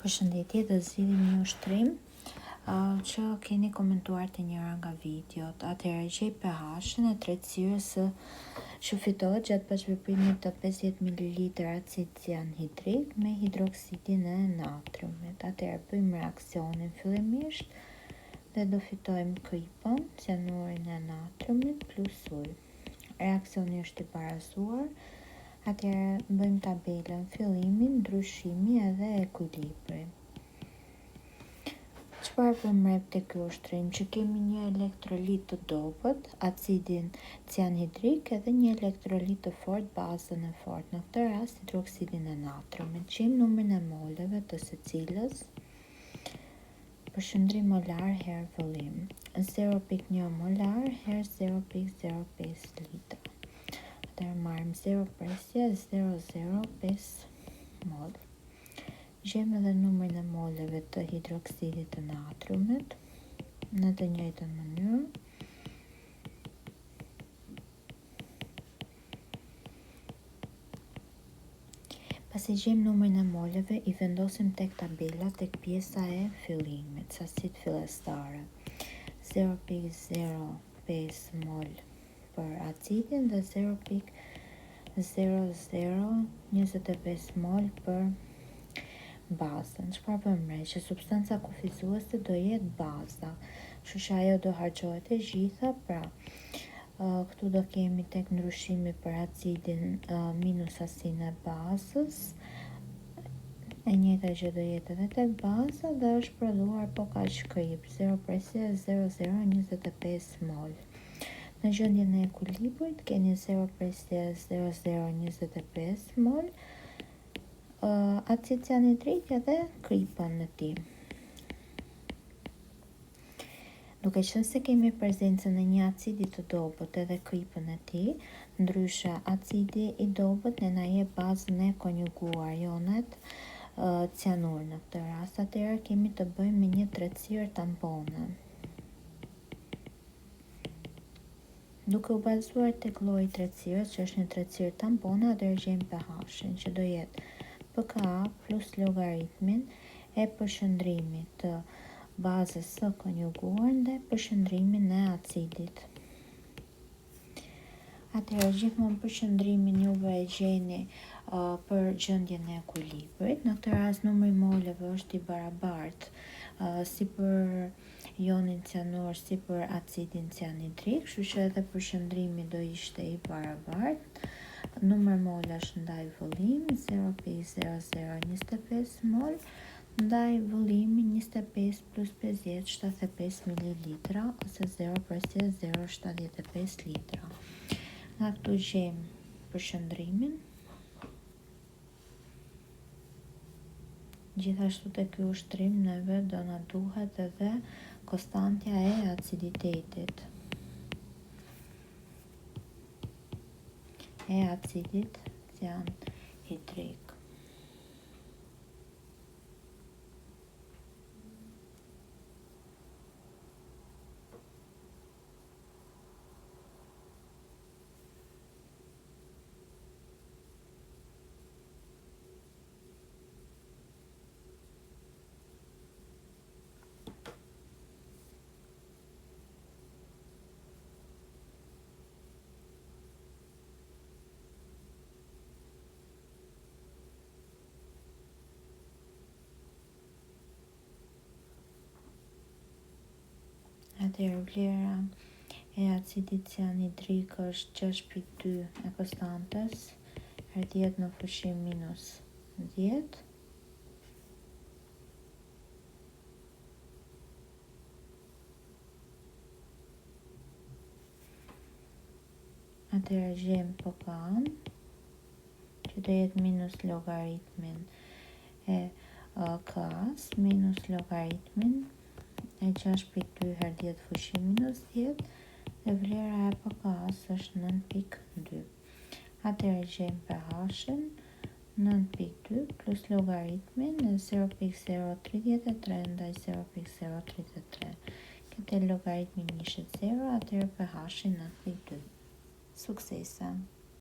Përshëndetje, do zgjidhim një ushtrim që keni komentuar të njëra nga videot. Atëherë gjej pH-n e tretësirës që fitohet gjatë bashkëveprimit të 50 ml acid cianhidrik me hidroksidin e natriumit. Atëherë bëjmë reaksionin fillimisht dhe do fitojmë kripën, cianurin e natriumit plus ujë. Reaksioni është i barazuar. Atëherë bëjmë tabelën fillimin, ndryshimi edhe ekuilibri. Çfarë bëjmë rreth te ky ushtrim? Që kemi një elektrolit të dobët, acidin cianhidrik, edhe një elektrolit të fortë, bazën e fortë. Në këtë rast hidroksidin e natriumit. Gjejmë numrin e moleve të secilës. Përshëndrim molar herë vëllim. 0.1 molar herë 0.05 litra. Atëherë marrim 0 presje 0.05 mol. Gjejmë edhe numrin e moleve të hidroksidit të natriumit në të njëjtën mënyrë. Pasi gjejmë numrin e moleve, i vendosim tek tabela, tek pjesa e fillimit, sasitë fillestare. 0.05 mol për acidin dhe 0.0025 mol për bazën. Çfarë bëjmë re? Që substanca kufizuese do jetë baza, kështu që ajo do harxhohet e gjitha. Pra, këtu do kemi tek ndryshimi për acidin minus asinë e bazës. E njëjta gjë do jetë edhe tek baza dhe është prodhuar po kaq krip, 0 presje 0.025 mol. Në gjendjen e ekuilibrit keni 0 presje 0.025 mol acid cianhidrik edhe kripën e tij. Duke qenë se kemi prezencën e një acidi të dobët edhe kripën e tij, ndryshe acidi i dobët na jep bazën e konjuguar, jonet cianur në këtë rast. Atëherë kemi të bëjmë me një tretësirë tampone. Duke u bazuar tek lloji i tretësirës, që është një tretësirë tampone, atëherë gjejmë pH-in, që do jetë pKa plus logaritmin e përshëndrimit të bazës së konjuguar dhe përshëndrimin e acidit. Atëherë gjithmonë përshëndrimin juve e gjeni për gjendjen e ekuilibrit. Në këtë rast numri moleve është i barabartë si për ionin cianur si për acidin cianhidrik, kështu që edhe përshëndrimi do ishte i barabartë. Numër molesh ndaj vëllim 0.0025 mol ndaj vëllimi 25 plus 50 75 ml ose 0 presje 0.75 litra. Nga këtu gjejmë përshëndrimin. Gjithashtu te ky ushtrim neve do na duhet edhe konstantja e aciditetit. E acidit cianhidrik. Atëherë vlera e acidit cianhidrik është 6.2 e konstantës her 10 në fushim minus 10. Atëherë gjejmë pK-n, që do jetë minus logaritmin e K-s minus logaritmin e 6.2 her 10 fushim minus 10 dhe vlera e pK-s është 9.2. Atëherë gjejmë pH-in 9.2 plus logaritmin e 0.033 ndaj 0.033. Këtë logaritmi njëshet 0, atëherë pH-in 9.2. Suksese!